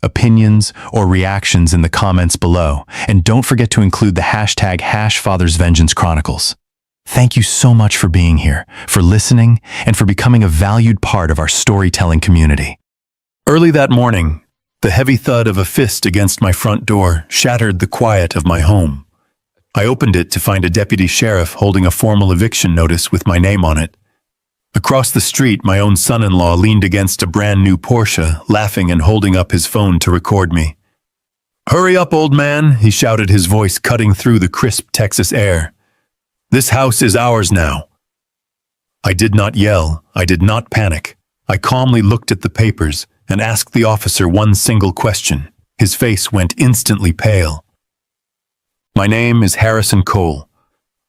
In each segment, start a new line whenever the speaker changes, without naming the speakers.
opinions, or reactions in the comments below, and don't forget to include the hashtag #FathersVengeanceChronicles. Thank you so much for being here, for listening, and for becoming a valued part of our storytelling community. Early that morning, the heavy thud of a fist against my front door shattered the quiet of my home. I opened it to find a deputy sheriff holding a formal eviction notice with my name on it. Across the street, my own son-in-law leaned against a brand new Porsche, laughing and holding up his phone to record me. "Hurry up, old man," he shouted, his voice cutting through the crisp Texas air. "This house is ours now." I did not yell. I did not panic. I calmly looked at the papers and asked the officer one single question. His face went instantly pale. "My name is Harrison Cole.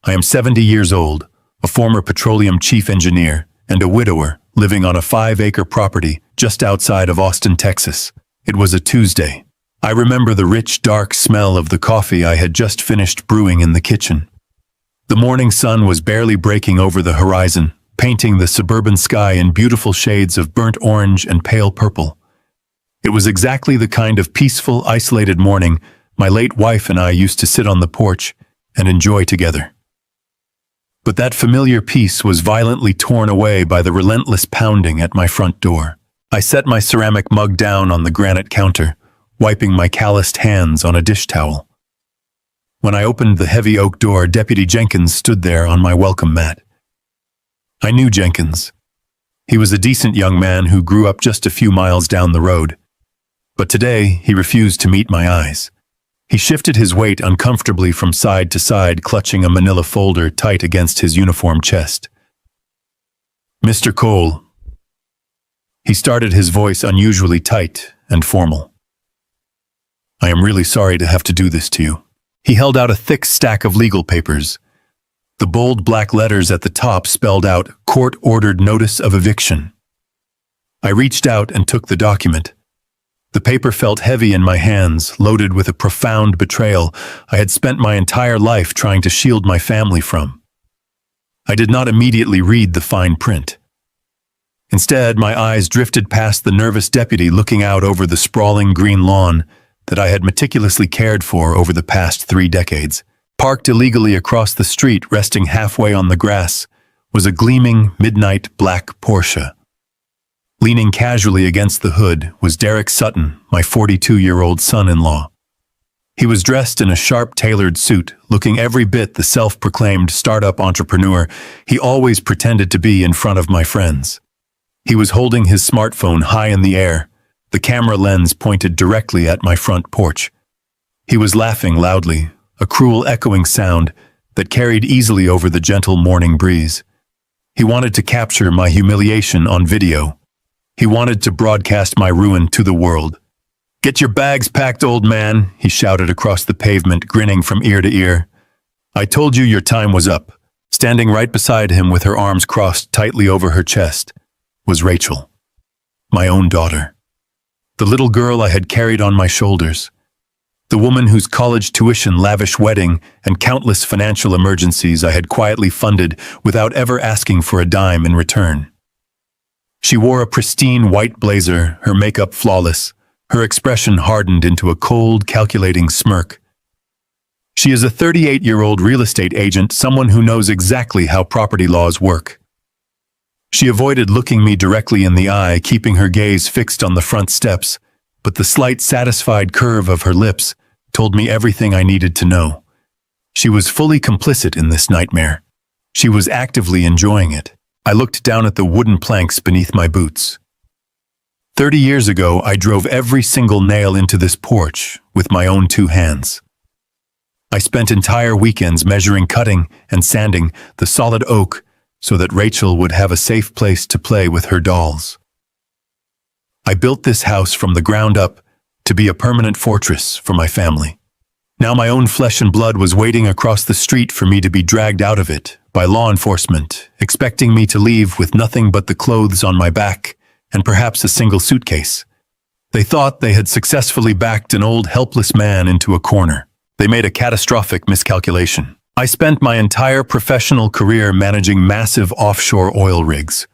I am 70 years old, a former petroleum chief engineer, and a widower living on a 5-acre property just outside of Austin, Texas. It was a Tuesday. I remember the rich, dark smell of the coffee I had just finished brewing in the kitchen. The morning sun was barely breaking over the horizon, painting the suburban sky in beautiful shades of burnt orange and pale purple. It was exactly the kind of peaceful, isolated morning my late wife and I used to sit on the porch and enjoy together. But that familiar peace was violently torn away by the relentless pounding at my front door. I set my ceramic mug down on the granite counter, wiping my calloused hands on a dish towel. When I opened the heavy oak door, Deputy Jenkins stood there on my welcome mat. I knew Jenkins. He was a decent young man who grew up just a few miles down the road. But today, he refused to meet my eyes. He shifted his weight uncomfortably from side to side, clutching a manila folder tight against his uniform chest. "Mr. Cole." He started, his voice unusually tight and formal. "I am really sorry to have to do this to you." He held out a thick stack of legal papers. The bold black letters at the top spelled out "Court-Ordered Notice of Eviction." I reached out and took the document. The paper felt heavy in my hands, loaded with a profound betrayal I had spent my entire life trying to shield my family from. I did not immediately read the fine print. Instead, my eyes drifted past the nervous deputy looking out over the sprawling green lawn that I had meticulously cared for over the past 3 decades. Parked illegally across the street, resting halfway on the grass, was a gleaming, midnight black Porsche. Leaning casually against the hood was Derek Sutton, my 42-year-old son-in-law. He was dressed in a sharp, tailored suit, looking every bit the self-proclaimed startup entrepreneur he always pretended to be in front of my friends. He was holding his smartphone high in the air, the camera lens pointed directly at my front porch. He was laughing loudly, a cruel echoing sound that carried easily over the gentle morning breeze. He wanted to capture my humiliation on video. He wanted to broadcast my ruin to the world. "Get your bags packed, old man," he shouted across the pavement, grinning from ear to ear. "I told you your time was up." Standing right beside him with her arms crossed tightly over her chest was Rachel, my own daughter. The little girl I had carried on my shoulders. The woman whose college tuition, lavish wedding, and countless financial emergencies I had quietly funded without ever asking for a dime in return. She wore a pristine white blazer, her makeup flawless, her expression hardened into a cold, calculating smirk. She is a 38-year-old real estate agent, someone who knows exactly how property laws work. She avoided looking me directly in the eye, keeping her gaze fixed on the front steps, but the slight, satisfied curve of her lips told me everything I needed to know. She was fully complicit in this nightmare. She was actively enjoying it. I looked down at the wooden planks beneath my boots. 30 years ago, I drove every single nail into this porch with my own 2 hands. I spent entire weekends measuring, cutting, and sanding the solid oak so that Rachel would have a safe place to play with her dolls. I built this house from the ground up to be a permanent fortress for my family. Now my own flesh and blood was waiting across the street for me to be dragged out of it by law enforcement, expecting me to leave with nothing but the clothes on my back and perhaps a single suitcase. They thought they had successfully backed an old helpless man into a corner. They made a catastrophic miscalculation. I spent my entire professional career managing massive offshore oil rigs.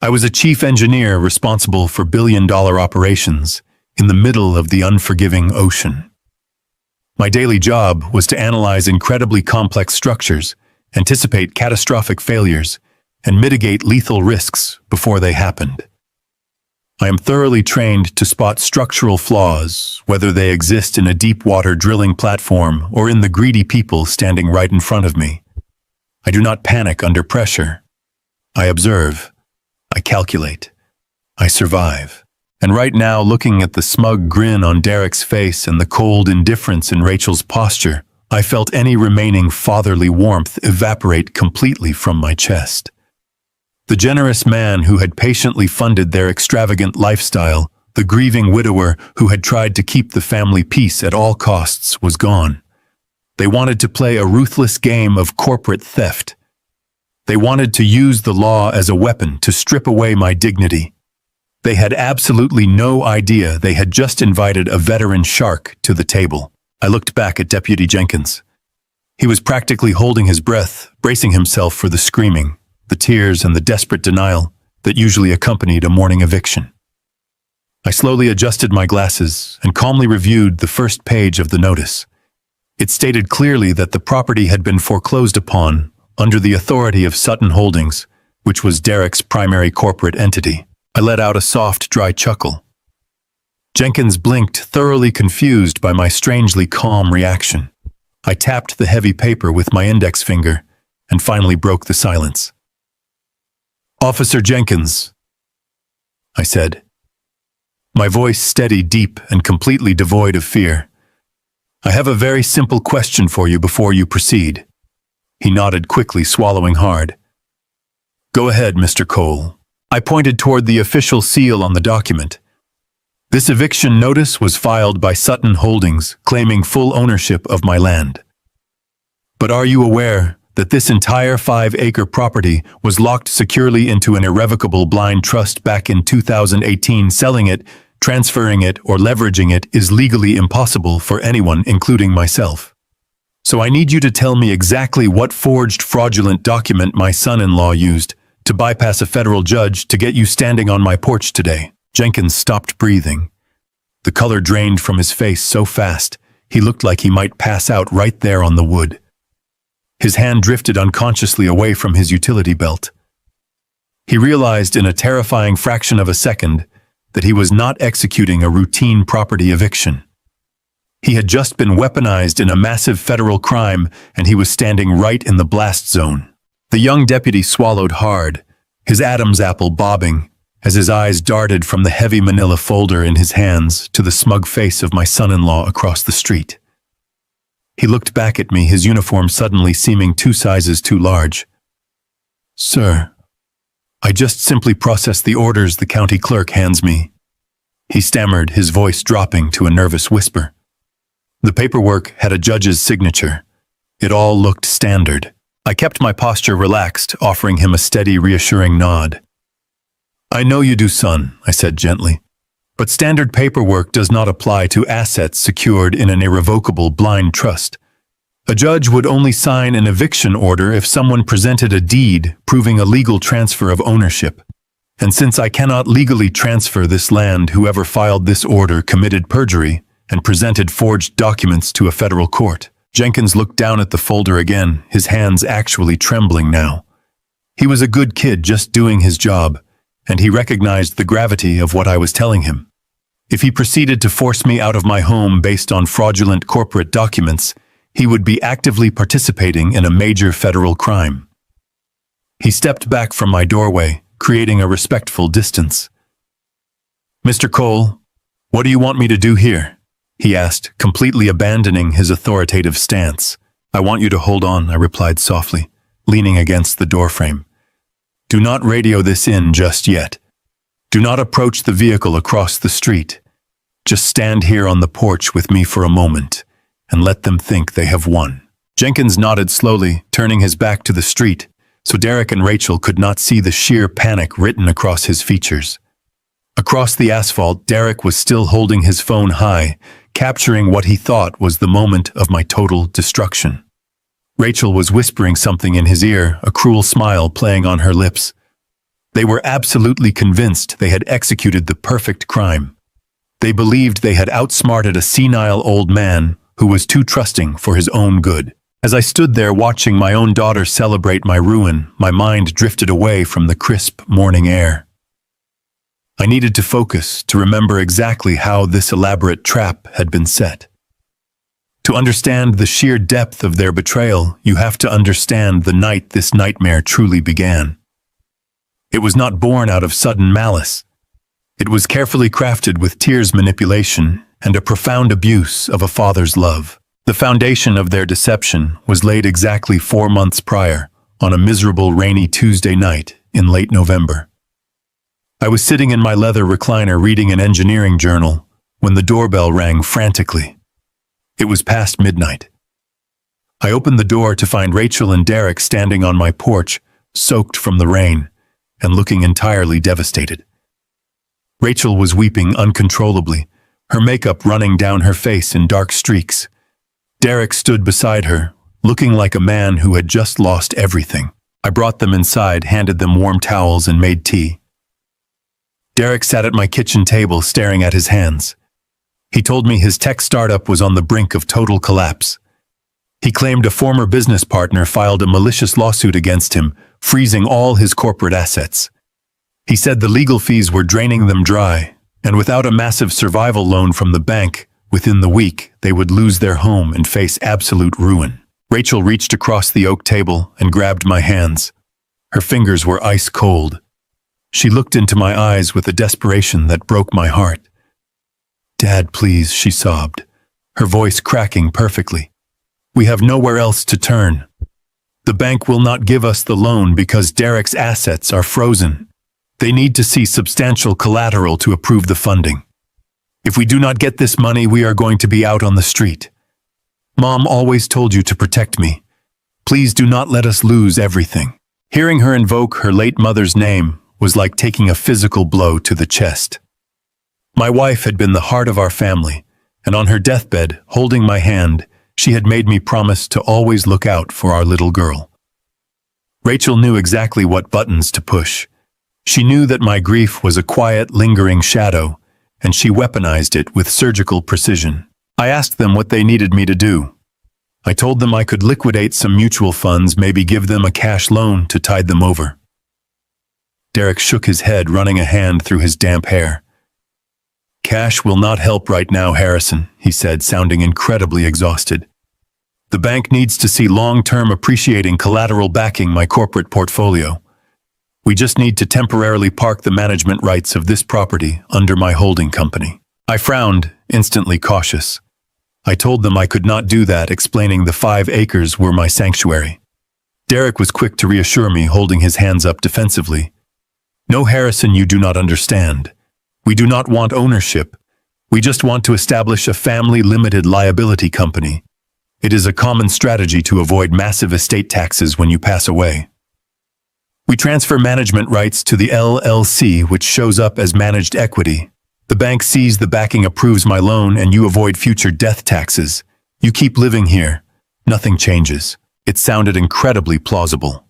I was a chief engineer responsible for billion-dollar operations, in the middle of the unforgiving ocean. My daily job was to analyze incredibly complex structures, anticipate catastrophic failures, and mitigate lethal risks before they happened. I am thoroughly trained to spot structural flaws, whether they exist in a deep-water drilling platform or in the greedy people standing right in front of me. I do not panic under pressure. I observe. I calculate. I survive. And right now, looking at the smug grin on Derek's face and the cold indifference in Rachel's posture, I felt any remaining fatherly warmth evaporate completely from my chest. The generous man who had patiently funded their extravagant lifestyle, the grieving widower who had tried to keep the family peace at all costs, was gone. They wanted to play a ruthless game of corporate theft. They wanted to use the law as a weapon to strip away my dignity. They had absolutely no idea they had just invited a veteran shark to the table. I looked back at Deputy Jenkins. He was practically holding his breath, bracing himself for the screaming, the tears, and the desperate denial that usually accompanied a morning eviction. I slowly adjusted my glasses and calmly reviewed the first page of the notice. It stated clearly that the property had been foreclosed upon under the authority of Sutton Holdings, which was Derek's primary corporate entity. I let out a soft, dry chuckle. Jenkins blinked, thoroughly confused by my strangely calm reaction. I tapped the heavy paper with my index finger and finally broke the silence. "Officer Jenkins," I said, my voice steady, deep, and completely devoid of fear. "I have a very simple question for you before you proceed." He nodded quickly, swallowing hard. "Go ahead, Mr. Cole." I pointed toward the official seal on the document. This eviction notice was filed by Sutton Holdings, claiming full ownership of my land. But are you aware that this entire 5-acre property was locked securely into an irrevocable blind trust back in 2018? Selling it, transferring it, or leveraging it is legally impossible for anyone, including myself. So I need you to tell me exactly what forged, fraudulent document my son-in-law used to bypass a federal judge to get you standing on my porch today." Jenkins stopped breathing. The color drained from his face so fast, he looked like he might pass out right there on the wood. His hand drifted unconsciously away from his utility belt. He realized in a terrifying fraction of a second that he was not executing a routine property eviction. He had just been weaponized in a massive federal crime, and he was standing right in the blast zone. The young deputy swallowed hard, his Adam's apple bobbing, as his eyes darted from the heavy manila folder in his hands to the smug face of my son-in-law across the street. He looked back at me, his uniform suddenly seeming 2 sizes too large. "Sir, I just simply process the orders the county clerk hands me," he stammered, his voice dropping to a nervous whisper. The paperwork had a judge's signature. It all looked standard. I kept my posture relaxed, offering him a steady, reassuring nod. "I know you do, son," I said gently. "But standard paperwork does not apply to assets secured in an irrevocable blind trust. A judge would only sign an eviction order if someone presented a deed proving a legal transfer of ownership. And since I cannot legally transfer this land, whoever filed this order committed perjury and presented forged documents to a federal court." Jenkins looked down at the folder again, his hands actually trembling now. He was a good kid just doing his job, and he recognized the gravity of what I was telling him. If he proceeded to force me out of my home based on fraudulent corporate documents, he would be actively participating in a major federal crime. He stepped back from my doorway, creating a respectful distance. "Mr. Cole, what do you want me to do here?" he asked, completely abandoning his authoritative stance. "I want you to hold on," I replied softly, leaning against the doorframe. "Do not radio this in just yet. Do not approach the vehicle across the street. Just stand here on the porch with me for a moment, and let them think they have won." Jenkins nodded slowly, turning his back to the street, so Derek and Rachel could not see the sheer panic written across his features. Across the asphalt, Derek was still holding his phone high, capturing what he thought was the moment of my total destruction. Rachel was whispering something in his ear, a cruel smile playing on her lips. They were absolutely convinced they had executed the perfect crime. They believed they had outsmarted a senile old man who was too trusting for his own good. As I stood there watching my own daughter celebrate my ruin, my mind drifted away from the crisp morning air. I needed to focus, to remember exactly how this elaborate trap had been set. To understand the sheer depth of their betrayal, you have to understand the night this nightmare truly began. It was not born out of sudden malice. It was carefully crafted with tears, manipulation, and a profound abuse of a father's love. The foundation of their deception was laid exactly 4 months prior, on a miserable rainy Tuesday night in late November. I was sitting in my leather recliner reading an engineering journal when the doorbell rang frantically. It was past midnight. I opened the door to find Rachel and Derek standing on my porch, soaked from the rain, and looking entirely devastated. Rachel was weeping uncontrollably, her makeup running down her face in dark streaks. Derek stood beside her, looking like a man who had just lost everything. I brought them inside, handed them warm towels, and made tea. Derek sat at my kitchen table staring at his hands. He told me his tech startup was on the brink of total collapse. He claimed a former business partner filed a malicious lawsuit against him, freezing all his corporate assets. He said the legal fees were draining them dry, and without a massive survival loan from the bank, within the week, they would lose their home and face absolute ruin. Rachel reached across the oak table and grabbed my hands. Her fingers were ice cold. She looked into my eyes with a desperation that broke my heart. "Dad, please," she sobbed, her voice cracking perfectly. "We have nowhere else to turn. The bank will not give us the loan because Derek's assets are frozen. They need to see substantial collateral to approve the funding. If we do not get this money, we are going to be out on the street. Mom always told you to protect me. Please do not let us lose everything." Hearing her invoke her late mother's name was like taking a physical blow to the chest. My wife had been the heart of our family, and on her deathbed, holding my hand, she had made me promise to always look out for our little girl. Rachel knew exactly what buttons to push. She knew that my grief was a quiet, lingering shadow, and she weaponized it with surgical precision. I asked them what they needed me to do. I told them I could liquidate some mutual funds, maybe give them a cash loan to tide them over. Derek shook his head, running a hand through his damp hair. "Cash will not help right now, Harrison," he said, sounding incredibly exhausted. "The bank needs to see long-term appreciating collateral backing my corporate portfolio. We just need to temporarily park the management rights of this property under my holding company." I frowned, instantly cautious. I told them I could not do that, explaining the 5 acres were my sanctuary. Derek was quick to reassure me, holding his hands up defensively. "No, Harrison, you do not understand. We do not want ownership. We just want to establish a family limited liability company. It is a common strategy to avoid massive estate taxes when you pass away. We transfer management rights to the LLC, which shows up as managed equity. The bank sees the backing, approves my loan, and you avoid future death taxes. You keep living here. Nothing changes." It sounded incredibly plausible.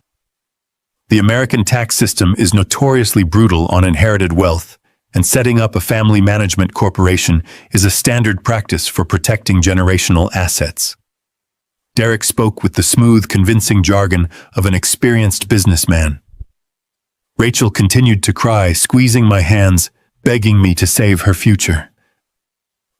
The American tax system is notoriously brutal on inherited wealth, and setting up a family management corporation is a standard practice for protecting generational assets. Derek spoke with the smooth, convincing jargon of an experienced businessman. Rachel continued to cry, squeezing my hands, begging me to save her future.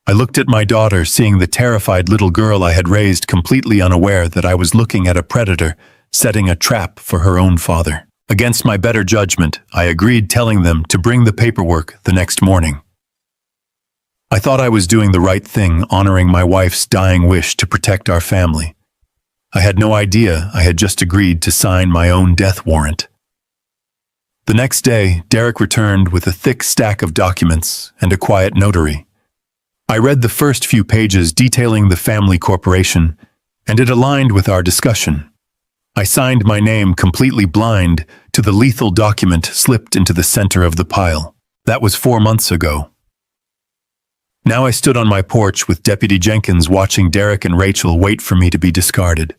I looked at my daughter, seeing the terrified little girl I had raised, completely unaware that I was looking at a predator setting a trap for her own father. Against my better judgment, I agreed, telling them to bring the paperwork the next morning. I thought I was doing the right thing, honoring my wife's dying wish to protect our family. I had no idea I had just agreed to sign my own death warrant. The next day, Derek returned with a thick stack of documents and a quiet notary. I read the first few pages detailing the family corporation, and it aligned with our discussion. I signed my name, completely blind to the lethal document slipped into the center of the pile. That was 4 months ago. Now I stood on my porch with Deputy Jenkins, watching Derek and Rachel wait for me to be discarded.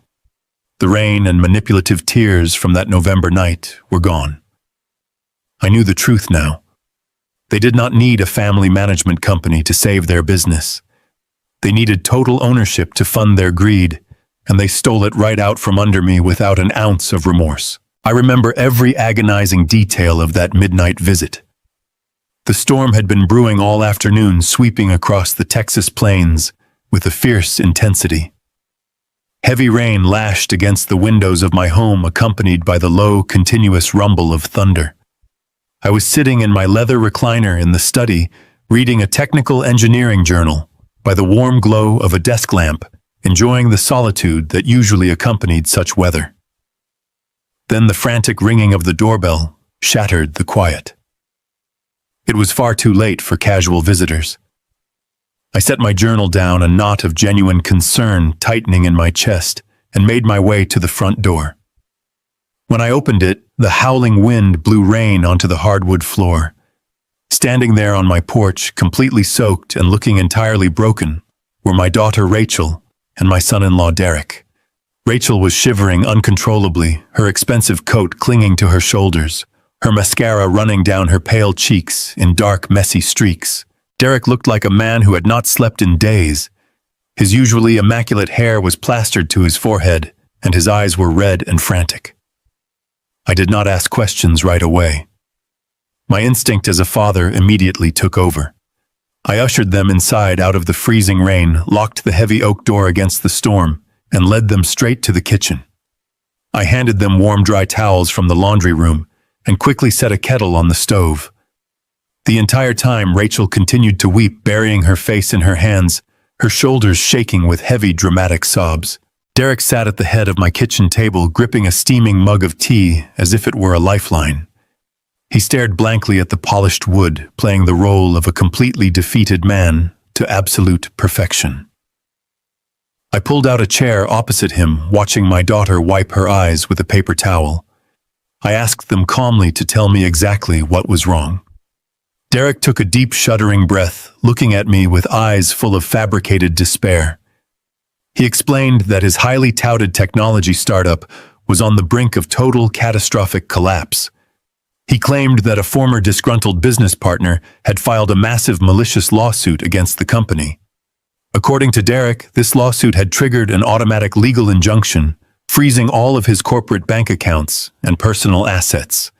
The rain and manipulative tears from that November night were gone. I knew the truth now. They did not need a family management company to save their business. They needed total ownership to fund their greed, and they stole it right out from under me without an ounce of remorse. I remember every agonizing detail of that midnight visit. The storm had been brewing all afternoon, sweeping across the Texas plains with a fierce intensity. Heavy rain lashed against the windows of my home, accompanied by the low, continuous rumble of thunder. I was sitting in my leather recliner in the study, reading a technical engineering journal, by the warm glow of a desk lamp, enjoying the solitude that usually accompanied such weather. Then the frantic ringing of the doorbell shattered the quiet. It was far too late for casual visitors. I set my journal down, a knot of genuine concern tightening in my chest, and made my way to the front door. When I opened it, the howling wind blew rain onto the hardwood floor. Standing there on my porch, completely soaked and looking entirely broken, were my daughter Rachel and my son-in-law Derek. Rachel was shivering uncontrollably, her expensive coat clinging to her shoulders, her mascara running down her pale cheeks in dark, messy streaks. Derek looked like a man who had not slept in days. His usually immaculate hair was plastered to his forehead, and his eyes were red and frantic. I did not ask questions right away. My instinct as a father immediately took over. I ushered them inside out of the freezing rain, locked the heavy oak door against the storm, and led them straight to the kitchen. I handed them warm, dry towels from the laundry room and quickly set a kettle on the stove. The entire time, Rachel continued to weep, burying her face in her hands, her shoulders shaking with heavy, dramatic sobs. Derek sat at the head of my kitchen table, gripping a steaming mug of tea as if it were a lifeline. He stared blankly at the polished wood, playing the role of a completely defeated man to absolute perfection. I pulled out a chair opposite him, watching my daughter wipe her eyes with a paper towel. I asked them calmly to tell me exactly what was wrong. Derek took a deep, shuddering breath, looking at me with eyes full of fabricated despair. He explained that his highly touted technology startup was on the brink of total catastrophic collapse. He claimed that a former disgruntled business partner had filed a massive malicious lawsuit against the company. According to Derek, this lawsuit had triggered an automatic legal injunction, freezing all of his corporate bank accounts and personal assets.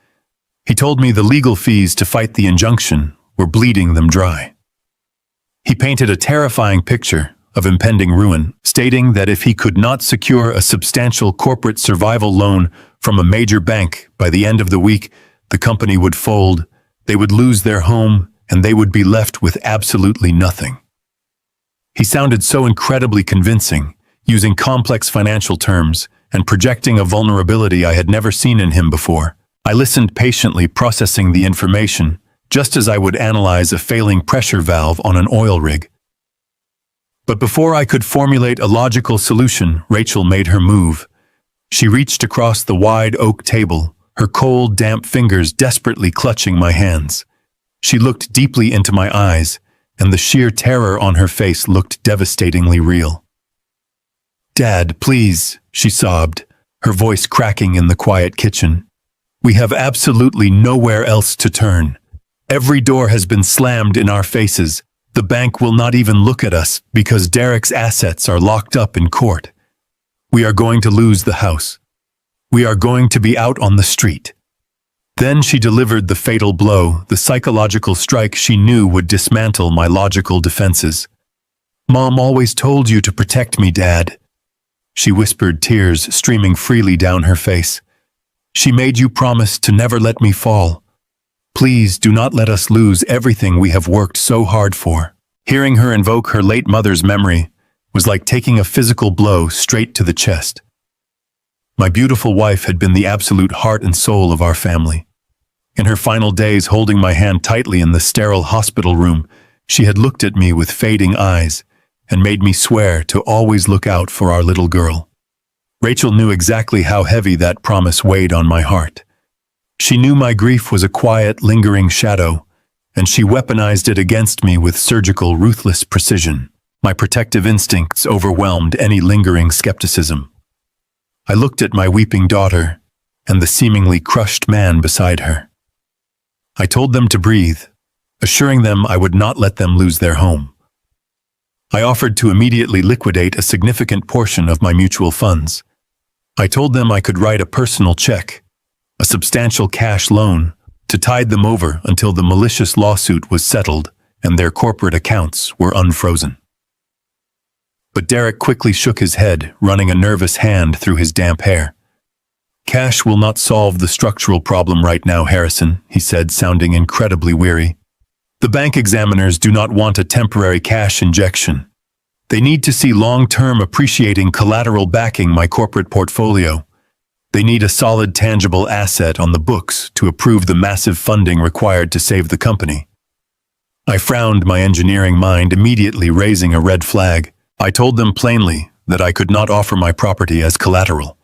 He told me the legal fees to fight the injunction were bleeding them dry. He painted a terrifying picture of impending ruin, stating that if he could not secure a substantial corporate survival loan from a major bank by the end of the week, the company would fold, they would lose their home, and they would be left with absolutely nothing. He sounded so incredibly convincing, using complex financial terms and projecting a vulnerability I had never seen in him before. I listened patiently, processing the information, just as I would analyze a failing pressure valve on an oil rig. But before I could formulate a logical solution, Rachel made her move. She reached across the wide oak table, her cold, damp fingers desperately clutching my hands. She looked deeply into my eyes, and the sheer terror on her face looked devastatingly real. "Dad, please," she sobbed, her voice cracking in the quiet kitchen. "We have absolutely nowhere else to turn. Every door has been slammed in our faces. The bank will not even look at us because Derek's assets are locked up in court. We are going to lose the house. We are going to be out on the street." Then she delivered the fatal blow, the psychological strike she knew would dismantle my logical defenses. "Mom always told you to protect me, Dad," she whispered, tears streaming freely down her face. "She made you promise to never let me fall. Please do not let us lose everything we have worked so hard for." Hearing her invoke her late mother's memory was like taking a physical blow straight to the chest. My beautiful wife had been the absolute heart and soul of our family. In her final days, holding my hand tightly in the sterile hospital room, she had looked at me with fading eyes and made me swear to always look out for our little girl. Rachel knew exactly how heavy that promise weighed on my heart. She knew my grief was a quiet, lingering shadow, and she weaponized it against me with surgical, ruthless precision. My protective instincts overwhelmed any lingering skepticism. I looked at my weeping daughter and the seemingly crushed man beside her. I told them to breathe, assuring them I would not let them lose their home. I offered to immediately liquidate a significant portion of my mutual funds. I told them I could write a personal check, a substantial cash loan, to tide them over until the malicious lawsuit was settled and their corporate accounts were unfrozen. But Derek quickly shook his head, running a nervous hand through his damp hair. "Cash will not solve the structural problem right now, Harrison," he said, sounding incredibly weary. "The bank examiners do not want a temporary cash injection. They need to see long-term appreciating collateral backing my corporate portfolio. They need a solid tangible asset on the books to approve the massive funding required to save the company." I frowned, my engineering mind immediately raising a red flag. I told them plainly that I could not offer my property as collateral,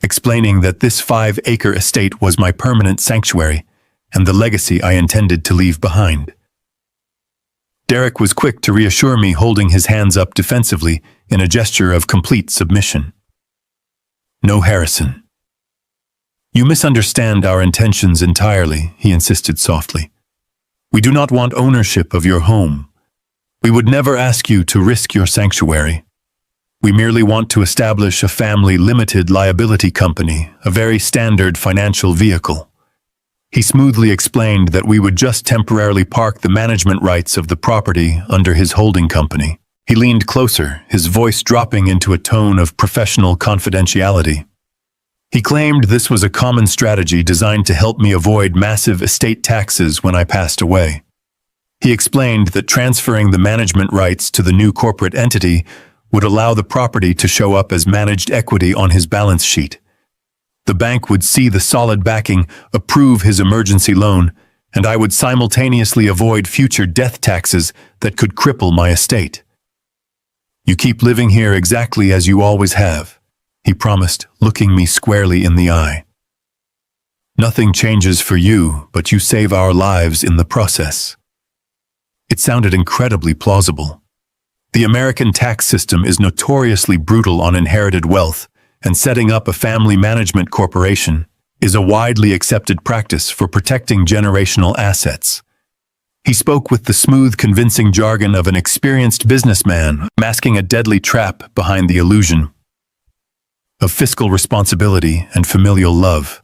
explaining that this 5-acre estate was my permanent sanctuary and the legacy I intended to leave behind. Derek was quick to reassure me, holding his hands up defensively in a gesture of complete submission. "No, Harrison. You misunderstand our intentions entirely," he insisted softly. "We do not want ownership of your home. We would never ask you to risk your sanctuary. We merely want to establish a family limited liability company, a very standard financial vehicle." He smoothly explained that we would just temporarily park the management rights of the property under his holding company. He leaned closer, his voice dropping into a tone of professional confidentiality. He claimed this was a common strategy designed to help me avoid massive estate taxes when I passed away. He explained that transferring the management rights to the new corporate entity would allow the property to show up as managed equity on his balance sheet. The bank would see the solid backing, approve his emergency loan, and I would simultaneously avoid future death taxes that could cripple my estate. "You keep living here exactly as you always have," he promised, looking me squarely in the eye. "Nothing changes for you, but you save our lives in the process." It sounded incredibly plausible. The American tax system is notoriously brutal on inherited wealth, and setting up a family management corporation is a widely accepted practice for protecting generational assets. He spoke with the smooth, convincing jargon of an experienced businessman, masking a deadly trap behind the illusion of fiscal responsibility and familial love.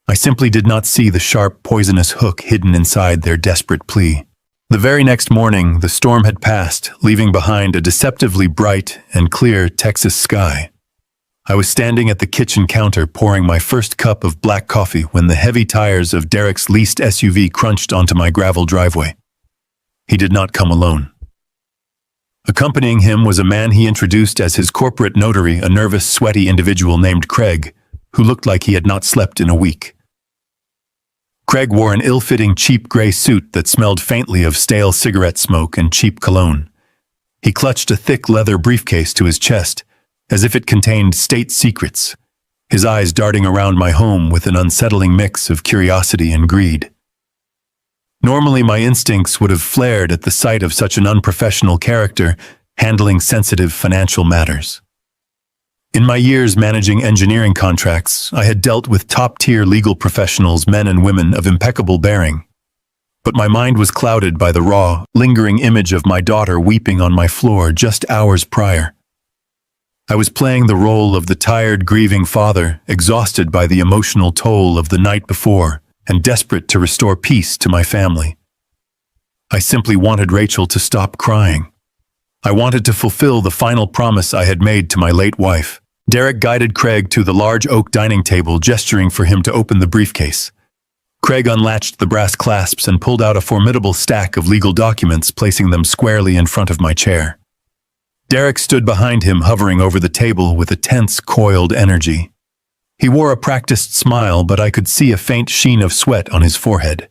I simply did not see the sharp, poisonous hook hidden inside their desperate plea. The very next morning, the storm had passed, leaving behind a deceptively bright and clear Texas sky. I was standing at the kitchen counter pouring my first cup of black coffee when the heavy tires of Derek's leased SUV crunched onto my gravel driveway. He did not come alone. Accompanying him was a man he introduced as his corporate notary, a nervous, sweaty individual named Craig, who looked like he had not slept in a week. Craig wore an ill-fitting, cheap gray suit that smelled faintly of stale cigarette smoke and cheap cologne. He clutched a thick leather briefcase to his chest, as if it contained state secrets, his eyes darting around my home with an unsettling mix of curiosity and greed. Normally, my instincts would have flared at the sight of such an unprofessional character handling sensitive financial matters. In my years managing engineering contracts, I had dealt with top-tier legal professionals, men and women of impeccable bearing. But my mind was clouded by the raw, lingering image of my daughter weeping on my floor just hours prior. I was playing the role of the tired, grieving father, exhausted by the emotional toll of the night before and desperate to restore peace to my family. I simply wanted Rachel to stop crying. I wanted to fulfill the final promise I had made to my late wife. Derek guided Craig to the large oak dining table, gesturing for him to open the briefcase. Craig unlatched the brass clasps and pulled out a formidable stack of legal documents, placing them squarely in front of my chair. Derek stood behind him, hovering over the table with a tense, coiled energy. He wore a practiced smile, but I could see a faint sheen of sweat on his forehead.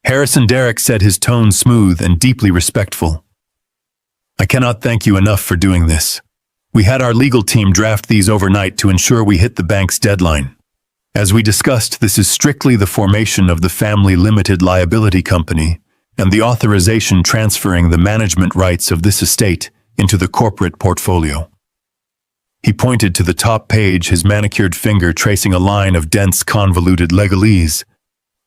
"Harrison," Derek said, his tone smooth and deeply respectful. "I cannot thank you enough for doing this. We had our legal team draft these overnight to ensure we hit the bank's deadline. As we discussed, this is strictly the formation of the family limited liability company and the authorization transferring the management rights of this estate into the corporate portfolio." He pointed to the top page, his manicured finger tracing a line of dense, convoluted legalese.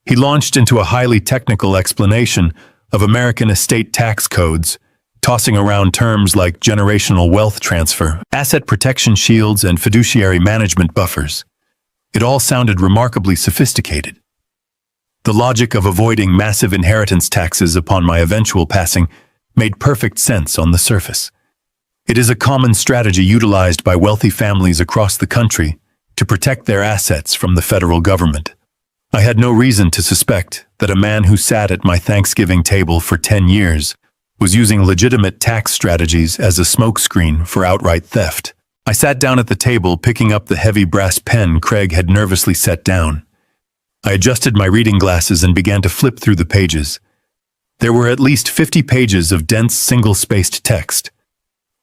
He launched into a highly technical explanation of American estate tax codes, tossing around terms like generational wealth transfer, asset protection shields, and fiduciary management buffers. It all sounded remarkably sophisticated. The logic of avoiding massive inheritance taxes upon my eventual passing made perfect sense on the surface. It is a common strategy utilized by wealthy families across the country to protect their assets from the federal government. I had no reason to suspect that a man who sat at my Thanksgiving table for 10 years was using legitimate tax strategies as a smokescreen for outright theft. I sat down at the table, picking up the heavy brass pen Craig had nervously set down. I adjusted my reading glasses and began to flip through the pages. There were at least 50 pages of dense, single-spaced text.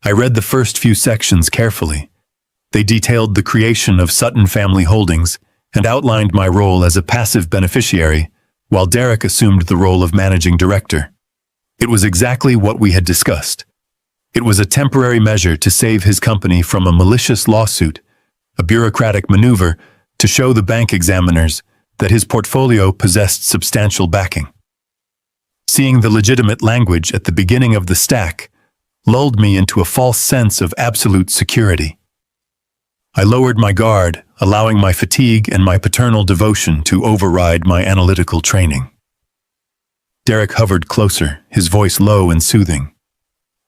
I read the first few sections carefully. They detailed the creation of Sutton Family Holdings and outlined my role as a passive beneficiary, while Derek assumed the role of managing director. It was exactly what we had discussed. It was a temporary measure to save his company from a malicious lawsuit, a bureaucratic maneuver to show the bank examiners that his portfolio possessed substantial backing. Seeing the legitimate language at the beginning of the stack lulled me into a false sense of absolute security. I lowered my guard, allowing my fatigue and my paternal devotion to override my analytical training. Derek hovered closer, his voice low and soothing.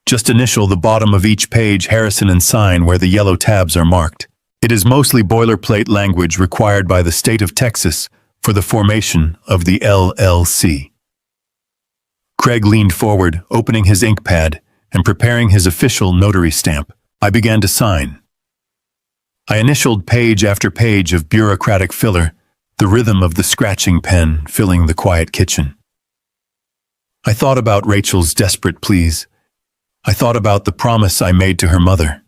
Just initial the bottom of each page Harrison and sign where the yellow tabs are marked. It is mostly boilerplate language required by the state of Texas for the formation of the LLC. Craig leaned forward, opening his ink pad and preparing his official notary stamp. I began to sign. I initialed page after page of bureaucratic filler, the rhythm of the scratching pen filling the quiet kitchen. I thought about Rachel's desperate pleas. I thought about the promise I made to her mother.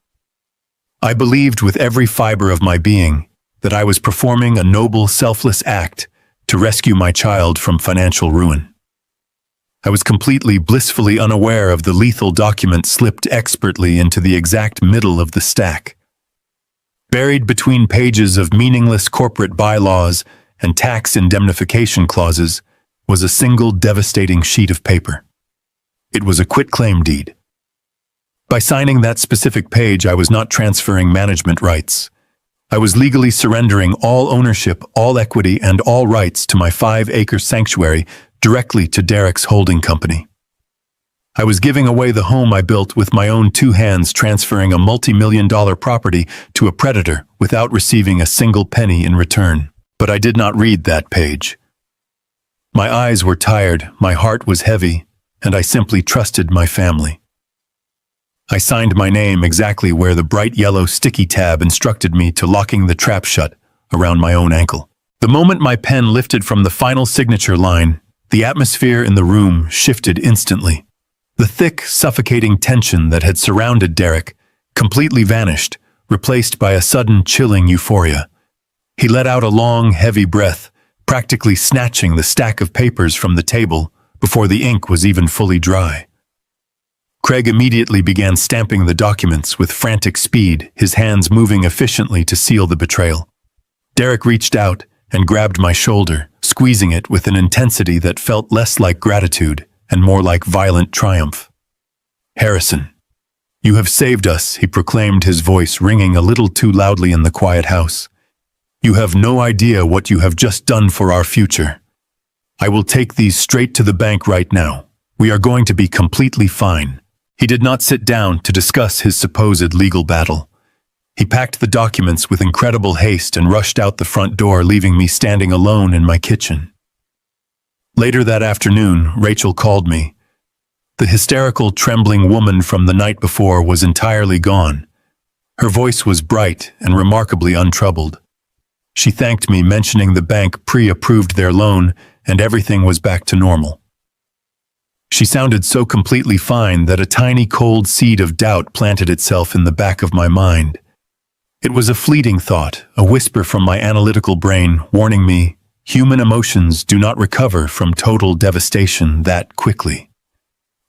I believed with every fiber of my being that I was performing a noble, selfless act to rescue my child from financial ruin. I was completely, blissfully unaware of the lethal document slipped expertly into the exact middle of the stack. Buried between pages of meaningless corporate bylaws and tax indemnification clauses was a single devastating sheet of paper. It was a quitclaim deed. By signing that specific page, I was not transferring management rights. I was legally surrendering all ownership, all equity, and all rights to my 5-acre sanctuary directly to Derek's holding company. I was giving away the home I built with my own 2 hands, transferring a multi-million-dollar property to a predator without receiving a single penny in return. But I did not read that page. My eyes were tired, my heart was heavy, and I simply trusted my family. I signed my name exactly where the bright yellow sticky tab instructed me to, locking the trap shut around my own ankle. The moment my pen lifted from the final signature line, the atmosphere in the room shifted instantly. The thick, suffocating tension that had surrounded Derek completely vanished, replaced by a sudden, chilling euphoria. He let out a long, heavy breath, practically snatching the stack of papers from the table before the ink was even fully dry. Craig immediately began stamping the documents with frantic speed, his hands moving efficiently to seal the betrayal. Derek reached out and grabbed my shoulder, squeezing it with an intensity that felt less like gratitude and more like violent triumph. "Harrison, you have saved us," he proclaimed, his voice ringing a little too loudly in the quiet house. "You have no idea what you have just done for our future. I will take these straight to the bank right now. We are going to be completely fine." He did not sit down to discuss his supposed legal battle. He packed the documents with incredible haste and rushed out the front door, leaving me standing alone in my kitchen. Later that afternoon, Rachel called me. The hysterical, trembling woman from the night before was entirely gone. Her voice was bright and remarkably untroubled. She thanked me, mentioning the bank pre-approved their loan and everything was back to normal. She sounded so completely fine that a tiny cold seed of doubt planted itself in the back of my mind. It was a fleeting thought, a whisper from my analytical brain warning me, human emotions do not recover from total devastation that quickly.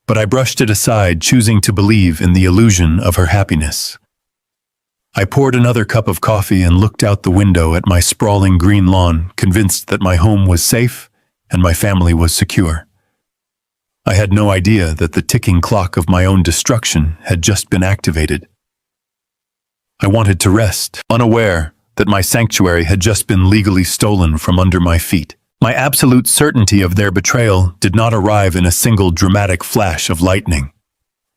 But I brushed it aside, choosing to believe in the illusion of her happiness. I poured another cup of coffee and looked out the window at my sprawling green lawn, convinced that my home was safe and my family was secure. I had no idea that the ticking clock of my own destruction had just been activated. I wanted to rest, unaware that my sanctuary had just been legally stolen from under my feet. My absolute certainty of their betrayal did not arrive in a single dramatic flash of lightning.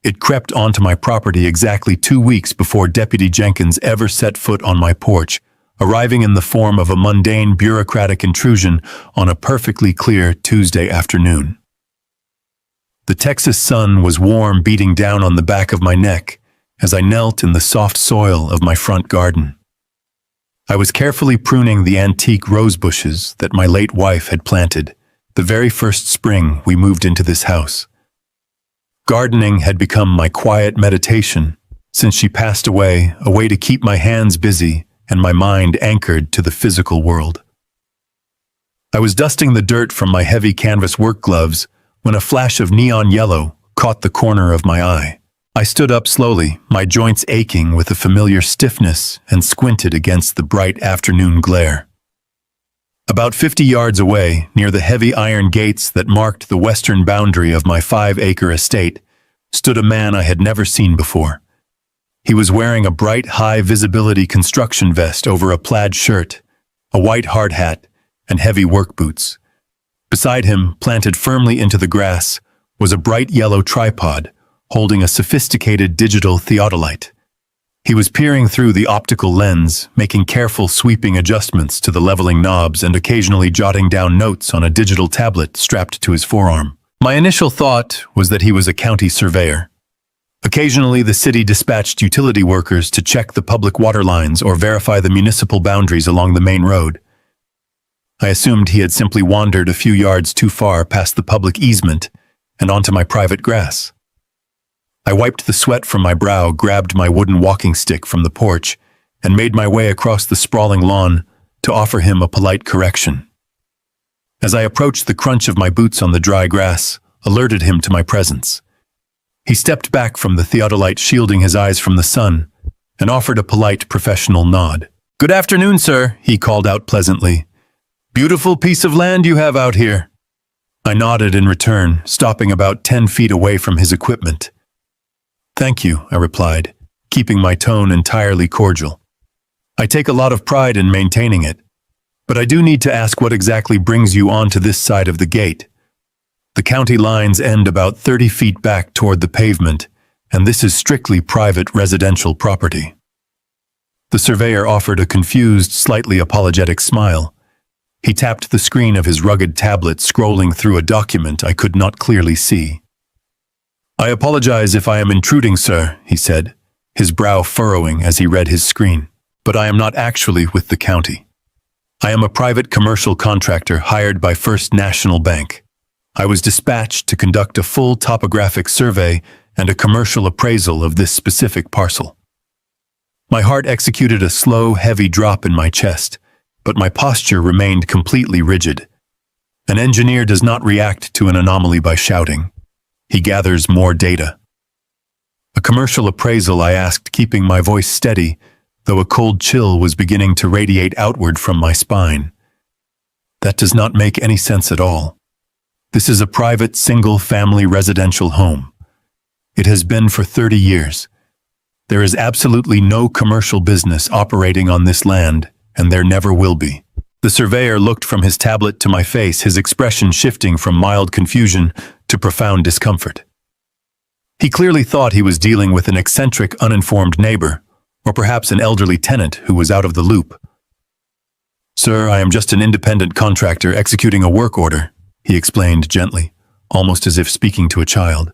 It crept onto my property exactly 2 weeks before Deputy Jenkins ever set foot on my porch, arriving in the form of a mundane bureaucratic intrusion on a perfectly clear Tuesday afternoon. The Texas sun was warm, beating down on the back of my neck as I knelt in the soft soil of my front garden. I was carefully pruning the antique rose bushes that my late wife had planted the very first spring we moved into this house. Gardening had become my quiet meditation since she passed away, a way to keep my hands busy and my mind anchored to the physical world. I was dusting the dirt from my heavy canvas work gloves when a flash of neon yellow caught the corner of my eye. I stood up slowly, my joints aching with a familiar stiffness, and squinted against the bright afternoon glare. About 50 yards away, near the heavy iron gates that marked the western boundary of my 5-acre estate, stood a man I had never seen before. He was wearing a bright, high-visibility construction vest over a plaid shirt, a white hard hat, and heavy work boots. Beside him, planted firmly into the grass, was a bright yellow tripod, holding a sophisticated digital theodolite. He was peering through the optical lens, making careful sweeping adjustments to the leveling knobs and occasionally jotting down notes on a digital tablet strapped to his forearm. My initial thought was that he was a county surveyor. Occasionally, the city dispatched utility workers to check the public water lines or verify the municipal boundaries along the main road. I assumed he had simply wandered a few yards too far past the public easement and onto my private grass. I wiped the sweat from my brow, grabbed my wooden walking stick from the porch, and made my way across the sprawling lawn to offer him a polite correction. As I approached, the crunch of my boots on the dry grass alerted him to my presence. He stepped back from the theodolite, shielding his eyes from the sun, and offered a polite, professional nod. "Good afternoon, sir," he called out pleasantly. "Beautiful piece of land you have out here." I nodded in return, stopping about 10 feet away from his equipment. "Thank you," I replied, keeping my tone entirely cordial. "I take a lot of pride in maintaining it, but I do need to ask what exactly brings you onto this side of the gate. The county lines end about 30 feet back toward the pavement, and this is strictly private residential property." The surveyor offered a confused, slightly apologetic smile. He tapped the screen of his rugged tablet, scrolling through a document I could not clearly see. "I apologize if I am intruding, sir," he said, his brow furrowing as he read his screen. "But I am not actually with the county. I am a private commercial contractor hired by First National Bank. I was dispatched to conduct a full topographic survey and a commercial appraisal of this specific parcel." My heart executed a slow, heavy drop in my chest, but my posture remained completely rigid. An engineer does not react to an anomaly by shouting. He gathers more data. "A commercial appraisal," I asked, keeping my voice steady, though a cold chill was beginning to radiate outward from my spine. "That does not make any sense at all. This is a private, single-family residential home. It has been for 30 years. There is absolutely no commercial business operating on this land, and there never will be." The surveyor looked from his tablet to my face, his expression shifting from mild confusion to profound discomfort. He clearly thought he was dealing with an eccentric, uninformed neighbor, or perhaps an elderly tenant who was out of the loop. "Sir, I am just an independent contractor executing a work order," he explained gently, almost as if speaking to a child.